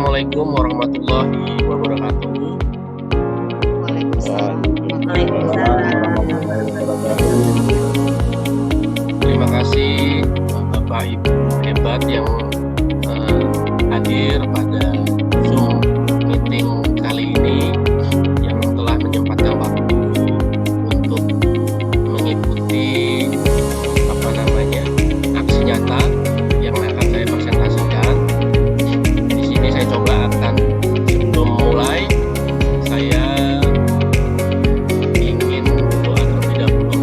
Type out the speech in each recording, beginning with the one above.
Assalamualaikum warahmatullahi wabarakatuh. Waalaikumsalam. Terima kasih Bapak Ibu hebat yang hadir pada Zoom meeting kali ini, yang telah menyempatkan waktu untuk mengikuti aksi nyata yang akan saya presentasikan. Di sini saya coba akan, sebelum mulai, saya ingin berdoa terlebih dahulu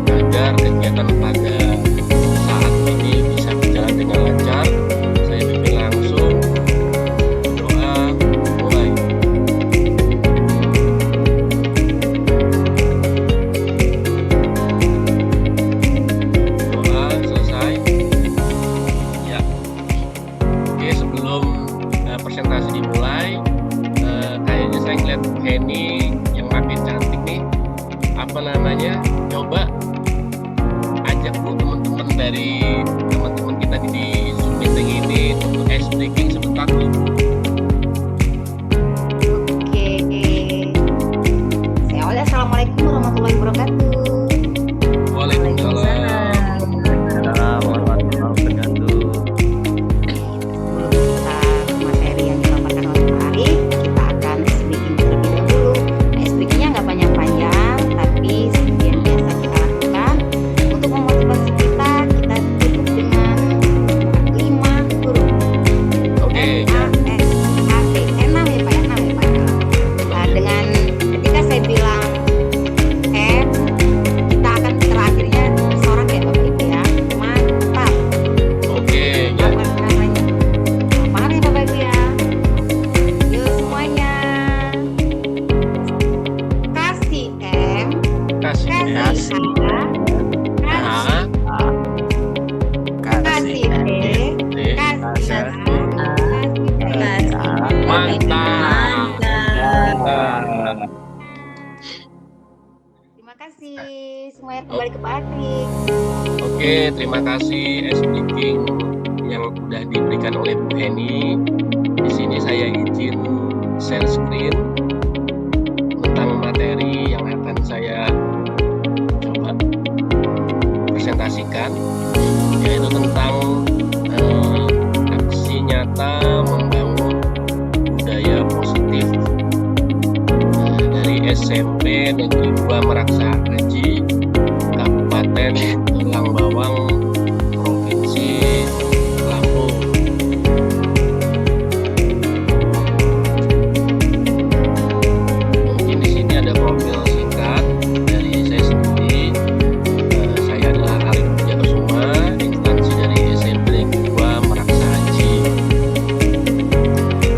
agar kegiatan pada saat ini bisa berjalan dengan lancar. Saya pimpin langsung. Doa mulai. Doa selesai. Ya. Oke, sebelum presentasi dimulai, kayaknya saya ngeliat Bu Heni yang makin cantik nih. Coba ajak Bu teman-teman dari teman-teman kita di Zoom meeting ini untuk ice breaking sebentar dulu. Oke. Saya awalnya Assalamualaikum warahmatullahi wabarakatuh. Waalaikumsalam. Sebelum kita ke materi yang dipaparkan oleh Pak Arif, kita akan speaking terlebih dahulu. Speakingnya nggak panjang-panjang, tapi seperti yang biasa kita lakukan untuk memotivasi kita tutup dengan 5 huruf. Oke. Enam ya Pak. Nah, dengan ketika saya bilang M, kita akan terakhirnya bersorak ya Bapak Ibu ya. Mantap. Oke, ya. Apaan ya Bapak Ibu ya? Yuk semuanya. Kasih M, Kasih kasih ya. A, Nah, kasih B, D. kasih A, kasih A. Mantap. Terima kasih semuanya, kembali ke Pak Arif. Oke, terima kasih speaking yang sudah diberikan oleh Bu Heni. Di sini saya izin share screen tentang materi yang akan saya coba presentasikan, yaitu tentang aksi nyata membangun budaya positif dari SMP Negeri 2 Meraksa Aji, Kabupaten Tulang Bawang, Provinsi Lampung. Mungkin di sini ada profil singkat dari saya sendiri. Saya adalah Arif Pujakusuma, instansi dari SMP Negeri 2 Meraksa Aji.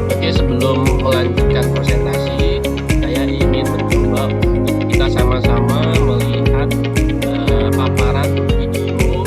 Oke, sebelum melanjutkan presentasi, saya ingin mencoba untuk kita sama-sama melihat paparan video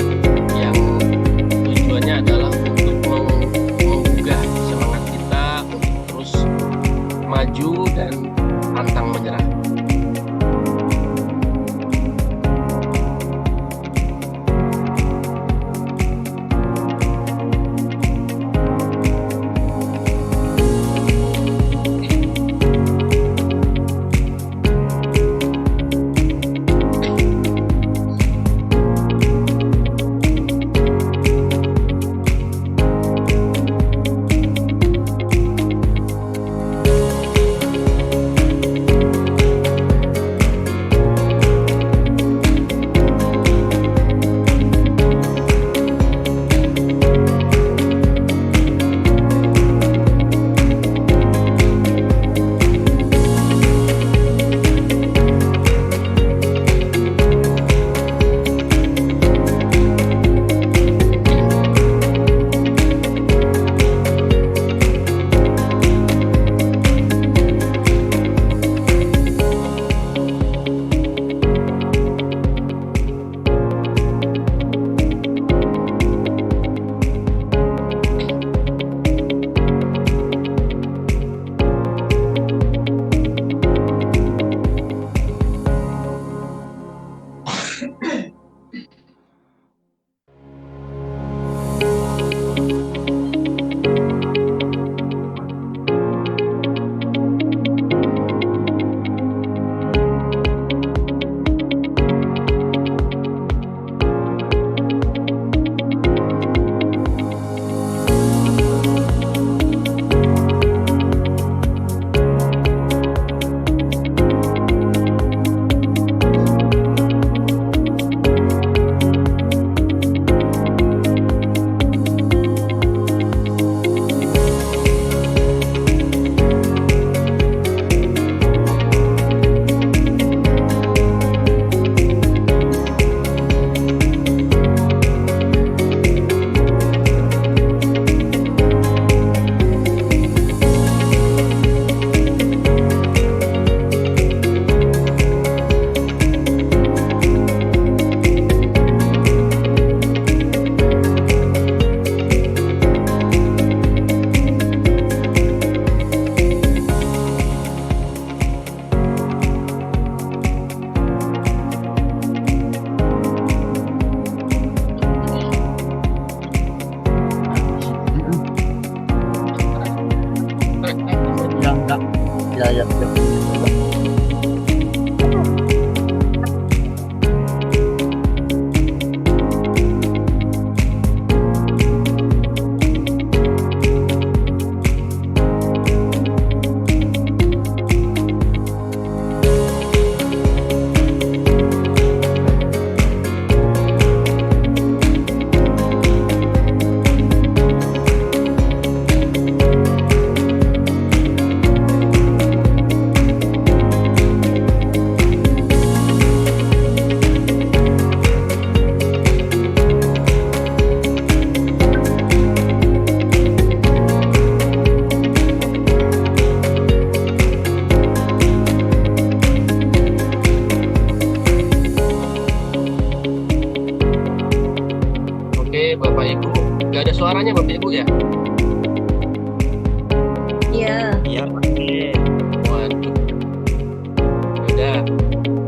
suaranya Bapak Ibu ya? Iya. Iya, Pak. Waduh. Udah.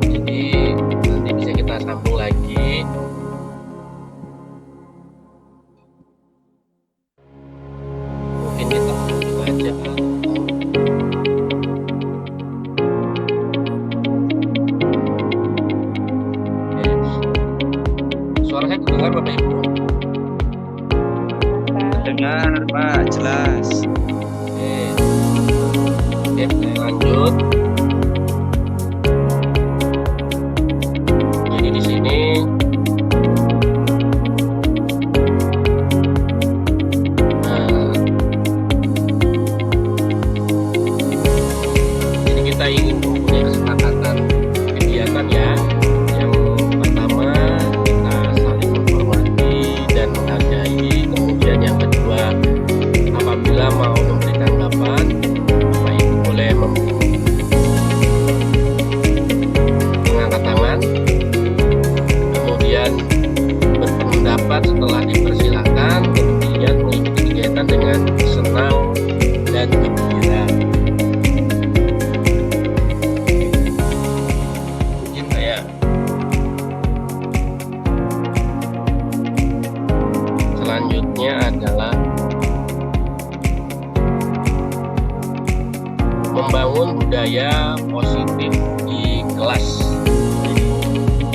Jadi nanti bisa kita sambung lagi. Mungkin kita baca atau suara saya terdengar Bapak Ibu? Dengar, Pak, jelas. Oke, saya lanjut. Jadi di sini jadi kita ingin mempunyai kesepakatan kegiatan ya. Yang pertama kita saling menghormati dan menghargai. Kemudian yang kedua, apabila mau memberi tanggapan, Bapak Ibu boleh mengangkat tangan, kemudian berpendapat setelah dipersilakan, kemudian mengikuti kegiatan dengan senang dan gembira. Izin saya. Selanjutnya adalah membangun budaya positif di kelas.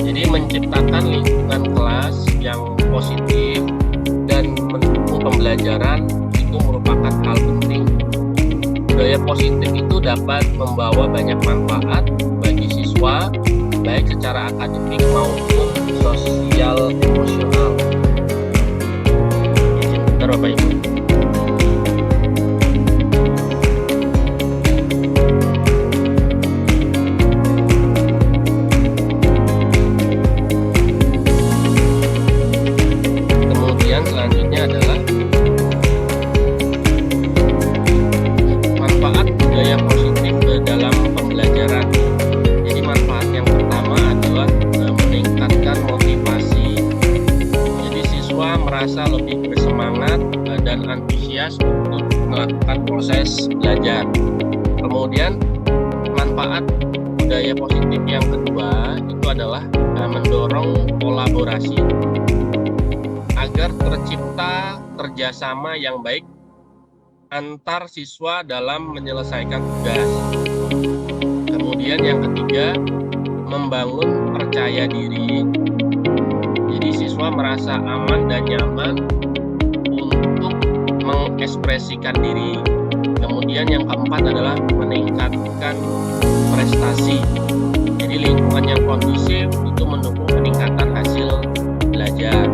Jadi menciptakan lingkungan kelas yang positif dan mendukung pembelajaran itu merupakan hal penting. Budaya positif itu dapat membawa banyak manfaat bagi siswa, baik secara akademik maupun sosial emosional. Izin bentar Bapak Ibu. Kemudian selanjutnya adalah manfaat budaya positif dalam pembelajaran. Jadi manfaat yang pertama adalah meningkatkan motivasi. Jadi siswa merasa lebih bersemangat dan antusias untuk melakukan proses belajar. Kemudian manfaat budaya positif yang kedua itu adalah mendorong kolaborasi agar tercipta kerjasama yang baik antar siswa dalam menyelesaikan tugas. Kemudian yang ketiga, membangun percaya diri. Jadi siswa merasa aman dan nyaman untuk mengekspresikan diri. Kemudian yang keempat adalah meningkatkan prestasi. Jadi lingkungan yang kondusif itu mendukung peningkatan hasil belajar.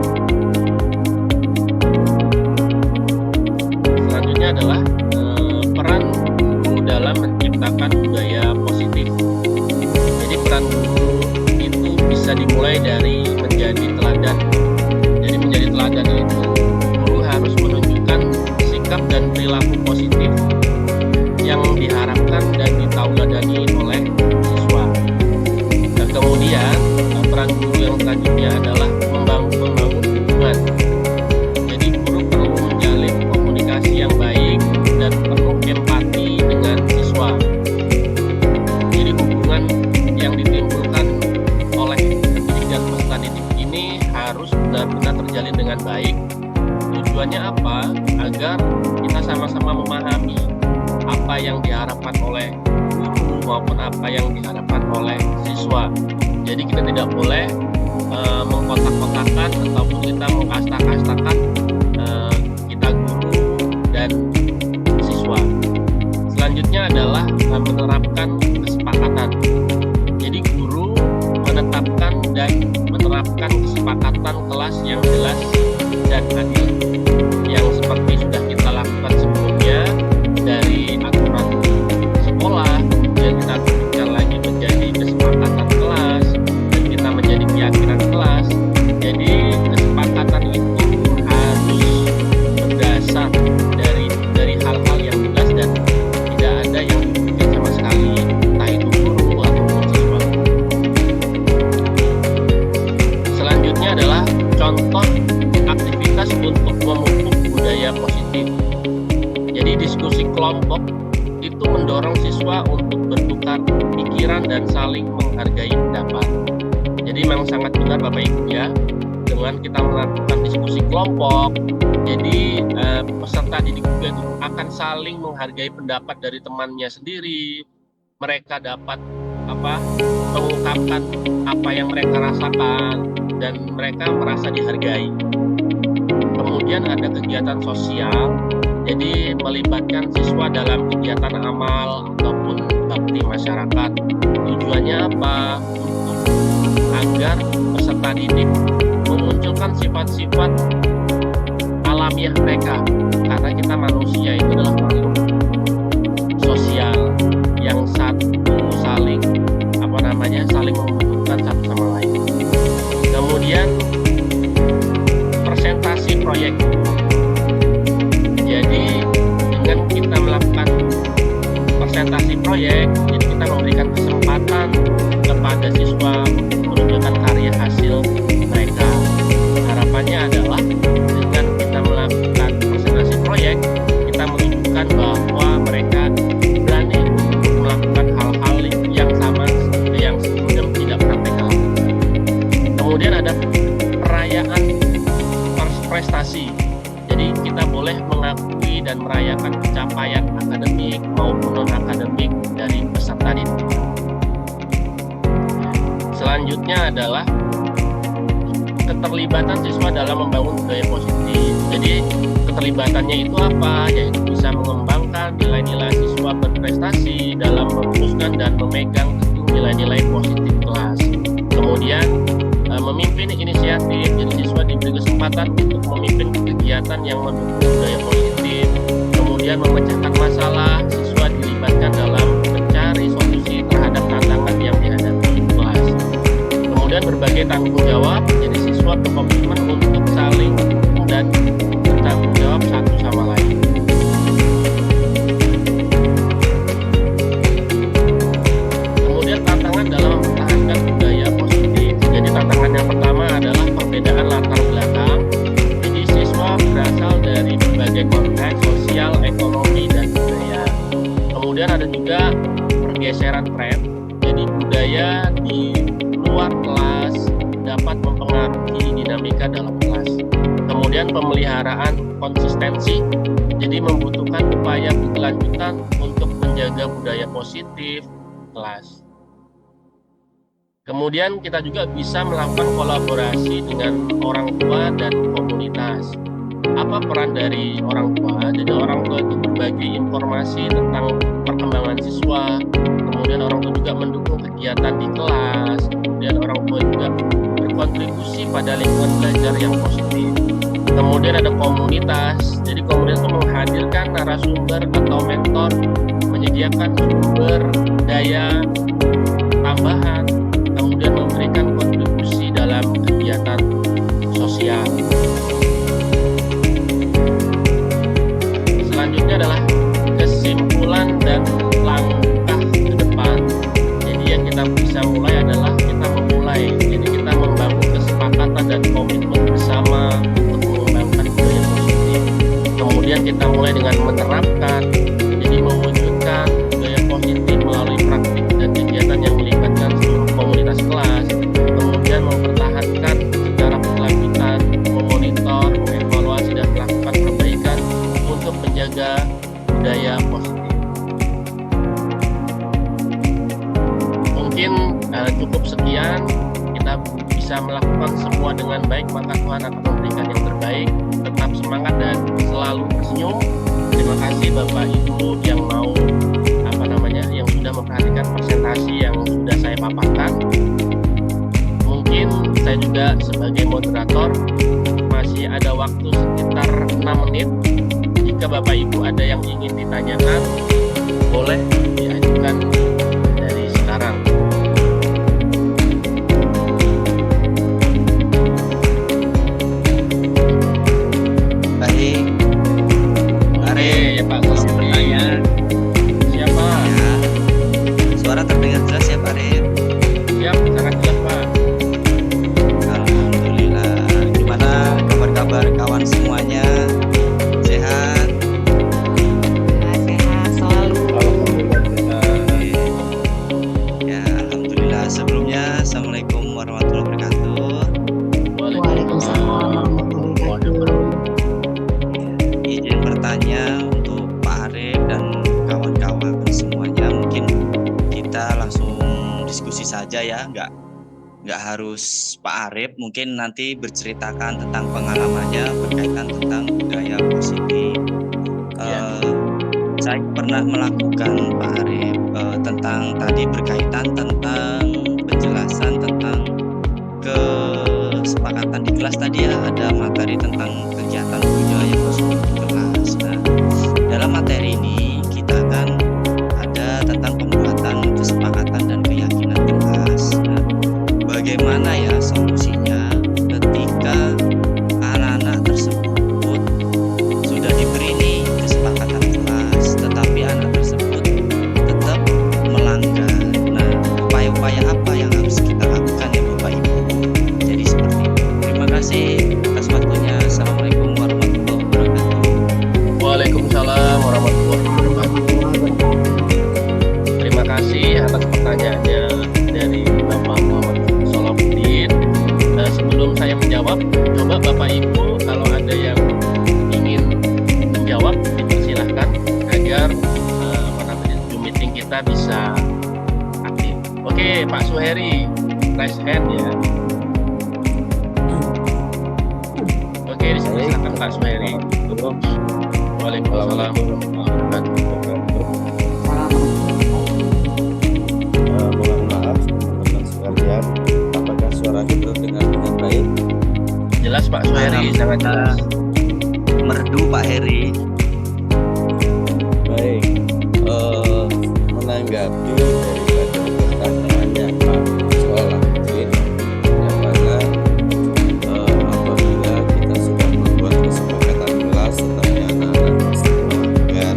Selanjutnya adalah peran guru dalam menciptakan budaya positif. Jadi peran guru itu bisa dimulai dari menjadi teladan. Jadi menjadi teladan itu guru harus menunjukkan sikap dan perilaku positif yang diharapkan dan ditauladani oleh siswa. Dan kemudian peran guru yang selanjutnya adalah membangun hubungan. Jadi guru perlu menjalin komunikasi yang baik dan penuh empati dengan siswa. Jadi hubungan yang ditimbulkan oleh pendidik dan peserta didik ini harus benar-benar terjalin dengan baik. Tujuannya apa? Agar kita sama-sama memahami apa yang diharapkan oleh guru maupun apa yang diharapkan oleh siswa. Jadi kita tidak boleh mengkotak-kotakan ataupun kita mengkasta-kastakan kita guru dan siswa. Selanjutnya adalah menerapkan kesepakatan. Jadi guru menetapkan dan menerapkan kesepakatan kelas yang jelas dan adil, yang seperti sudah kita lakukan sebelumnya dari aturan sekolah, kemudian kita turunkan lagi menjadi kesepakatan kelas dan kita menjadi keyakinan kelas. Jadi kesepakatan itu harus berdasar dari hal-hal yang jelas dan tidak ada yang dirugikan sama sekali, entah itu guru ataupun siswa. Selanjutnya adalah contoh aktivitas untuk memupuk budaya dan saling menghargai pendapat. Jadi memang sangat benar Bapak Ibu ya, dengan kita melakukan diskusi kelompok, jadi peserta didik juga itu akan saling menghargai pendapat dari temannya sendiri. Mereka dapat mengungkapkan apa yang mereka rasakan dan mereka merasa dihargai. Kemudian ada kegiatan sosial, jadi melibatkan siswa dalam kegiatan amal ataupun bakti masyarakat. Tujuannya apa? Agar peserta didik memunculkan sifat-sifat alamiah mereka, karena kita manusia itu adalah makhluk sosial yang saling membutuhkan satu sama lain. Kemudian presentasi proyek. Jadi dengan kita melakukan presentasi proyek, jadi kita memberikan kesempatan kepada siswa menunjukkan karya hasil mereka. Harapannya adalah dengan kita melakukan presentasi proyek, kita menunjukkan bahwa mereka berani untuk melakukan hal-hal yang sama seperti yang sebelumnya tidak pernah mereka lakukan. Kemudian ada perayaan prestasi. Jadi kita boleh mengakui dan merayakan pencapaian akademik maupun non-akademik dari peserta didik. Selanjutnya adalah keterlibatan siswa dalam membangun budaya positif. Jadi keterlibatannya itu apa? Yaitu bisa mengembangkan nilai-nilai siswa berprestasi dalam merumuskan dan memegang teguh nilai-nilai positif kelas. Kemudian memimpin inisiatif, jadi siswa diberi kesempatan untuk memimpin kegiatan yang mendukung budaya positif. Kemudian memecahkan masalah, siswa dilibatkan dalam mencari solusi terhadap tantangan yang dihadapi kelas. Kemudian berbagai tanggung jawab, jadi siswa berkomitmen untuk saling dan bertanggung jawab satu sama lain. Kemudian tantangan dalam mempertahankan budaya positif. Jadi tantangan yang pertama adalah perbedaan latar belakang. Jadi siswa berasal dari berbagai konteks sosial, ekonomi, dan budaya. Kemudian ada juga pergeseran tren. Jadi budaya di luar kelas dapat mempengaruhi dinamika dalam kelas. Kemudian pemeliharaan konsistensi, jadi membutuhkan upaya berkelanjutan untuk menjaga budaya positif kelas. Kemudian kita juga bisa melakukan kolaborasi dengan orang tua dan komunitas. Apa peran dari orang tua? Jadi orang tua itu berbagi informasi tentang perkembangan siswa. Kemudian orang tua juga mendukung kegiatan di kelas. Kemudian orang tua juga berkontribusi pada lingkungan belajar yang positif. Kemudian ada komunitas. Jadi komunitas itu menghadirkan narasumber atau mentor, menyediakan sumber daya tambahan, kemudian memberikan kontribusi dalam kegiatan sosial. Selanjutnya adalah kesimpulan dan langkah ke depan. Jadi yang kita bisa mulai adalah kita memulai. Jadi kita membangun kesepakatan dan komitmen bersama untuk mengembangkan budaya positif. Kemudian kita mulai dengan menerapkan, jadi mewujudkan budaya positif melalui praktik dan kegiatan yang melibatkan seluruh komunitas kelas. Kemudian mempertahankan secara berkelanjutan, memonitor, mengevaluasi dan melakukan perbaikan untuk menjaga budaya positif. Mungkin cukup sekian, kita bisa melakukan semua dengan baik, maka Tuhan akan memberikan yang terbaik. Tetap semangat dan selalu tersenyum. Terima kasih Bapak Ibu yang mau yang sudah memperhatikan presentasi yang sudah saya paparkan. Mungkin saya juga sebagai moderator masih ada waktu sekitar 6 menit. Jika Bapak Ibu ada yang ingin ditanyakan, boleh diajukan dari sekarang. Baik. Mari ya Pak, selamat bertanya. Siapa? Ya. Suara terdengar jelas ya Pak Rif? Siap, sangat jelas Pak. Alhamdulillah. Gimana kabar-kabar kawan semuanya? Sehat? Sehat selalu. Oke. Sebelumnya, Assalamualaikum warahmatullahi wabarakatuh. Waalaikumsalam warahmatullahi wabarakatuh. Izin bertanya untuk Pak Arif dan kawan-kawan semuanya, mungkin kita langsung diskusi saja ya, nggak harus Pak Arif, mungkin nanti berceritakan tentang pengalamannya berkaitan tentang budaya positif. Saya pernah melakukan Pak Arif tentang tadi berkaitan tentang penjelasan tentang kesepakatan di kelas tadi ya, ada materi tentang kegiatan budaya positif di kelas. Nah, dalam materi ini kita kan ada tentang pembuatan kesepakatan dan keyakinan kelas. Nah, bagaimana ya solusinya ketika anak-anak tersebut sudah diberi nih kesepakatan kelas, tetapi anak tersebut tetap melanggar. Nah, upaya-upaya apa yang harus kita lakukan ya Bapak Ibu? Jadi seperti itu. Terima kasih atas waktunya. Assalamualaikum warahmatullahi wabarakatuh. Waalaikumsalam warahmatullahi wabarakatuh. Terima kasih atas pertanyaannya dari Bapak Muhammad Solahuddin. Sebelum saya menjawab, coba Bapak Ibu kalau ada yang ingin menjawab dipersilahkan agar Zoom meeting kita bisa aktif. Oke, Pak Suheri, raise hand ya. Oke, dipersilakan Pak Suheri. Waalaikumsalam warahmatullahi wabarakatuh. Mohon maaf teman-teman sekalian, apakah suara kita terdengar dengan baik? Jelas Pak Suheri, sangat jelas. Merdu Pak Heri. Baik, menanggapi daripada pertanyaannya Pak Solahuddin, yang mana apabila kita sudah membuat kesepakatan kelas tetapi anak-anak masih melanggar,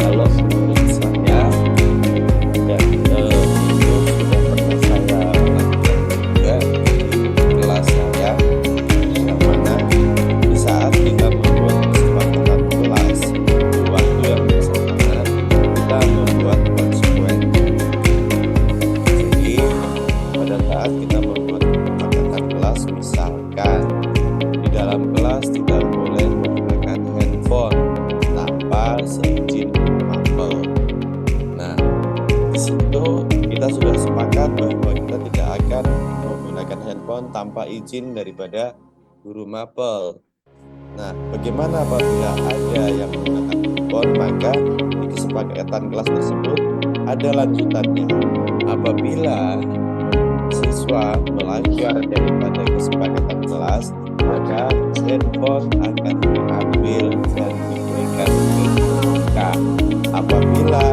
kalau menurut saya dan itu sudah pernah saya lakukan juga di kelas saya, yang mana di saat kita membuat kesepakatan kelas di waktu yang bersamaan kita membuat konsekuen. Jadi pada saat kita membuat kesepakatan kelas, misalkan di dalam kelas tidak boleh menggunakan handphone tanpa seizin mapel. Nah, di situ kita sudah sepakat bahwa kita tidak akan menggunakan handphone tanpa izin daripada guru mapel. Nah, bagaimana apabila ada yang menggunakan handphone? Maka di kesepakatan kelas tersebut ada lanjutannya. Apabila siswa melanggar daripada kesepakatan kelas, maka handphone akan diambil dan diberikan ke BK. Apabila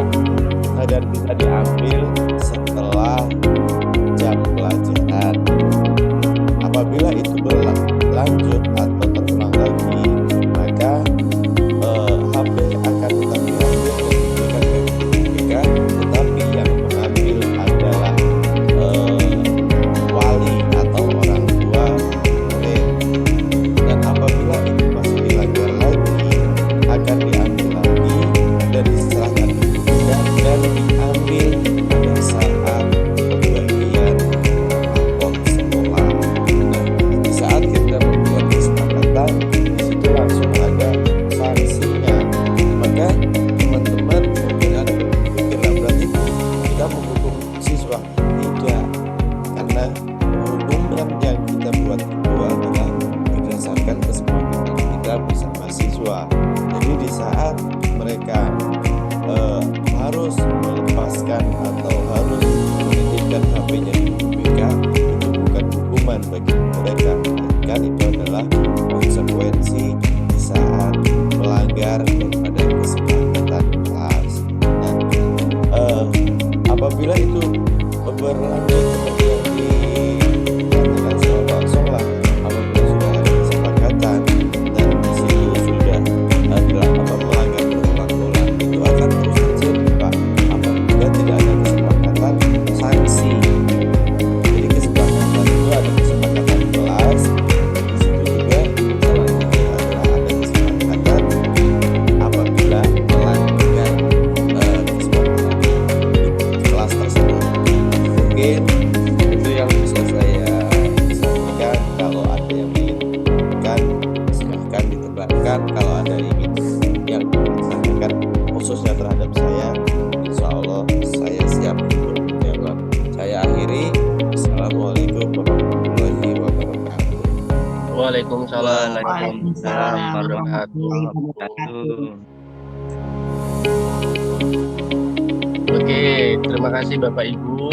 dan bisa diambil setelah jam pelajaran. Apabila itu berlanjut atau terulang lagi, maka HP akan tetap diambil dan diberikan ke BK, tetapi yang mengambil adalah wali atau orang tua murid. Dan apabila itu masih dilanggar lagi, akan diambil lagi dan diserahkan ke BK dan diambil pada saat pembagian rapor sekolah. Nah, di saat kita membuat kesepakatan, di situ langsung ada sanksinya. Maka teman-teman mungkin ada berpikir berarti kita menghukum siswa. Tidak, karena hukuman yang kita buat itu adalah berdasarkan kesepakatan kita bersama siswa. Jadi di saat mereka harus melepaskan atau harus menitipkan HP-nya di BK, itu bukan hukuman bagi mereka, melainkan itu adalah konsekuensi di saat melanggar daripada kesepakatan kelas. Dan apabila itu berlanjut seperti yang dikatakan Pak Solah, apabila sudah ada kesepakatan dan di situ sudah melanggar berulang-ulang, itu akan terus terjadi Pak. Apabila tidak ada kesepakatan, sanksi. Jadi kesepakatan itu ada kesepakatan kelas, di situ juga salah satunya adalah ada kesepakatan apabila melanggar kesepakatan di kelas tersebut. Mungkin itu yang bisa saya sampaikan. Kalau ada yang diinginkan silahkan ditebarkan. Kalau ada yang disampaikan khususnya terhadap saya, insya Allah saya siap untuk menjawab. Saya akhiri. Assalamualaikum warahmatullahi wabarakatuh. Waalaikumsalam Waalaikumsalam warahmatullahi wabarakatuh. Oke, terima kasih Bapak Ibu.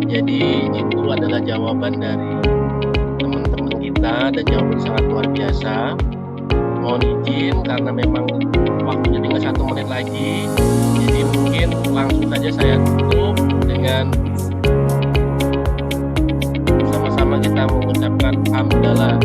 Jadi itu adalah jawaban dari teman-teman kita dan jawaban sangat luar biasa. Mohon izin karena memang waktunya tinggal 1 menit lagi. Jadi mungkin langsung saja saya tutup dengan sama-sama kita mengucapkan hamdalah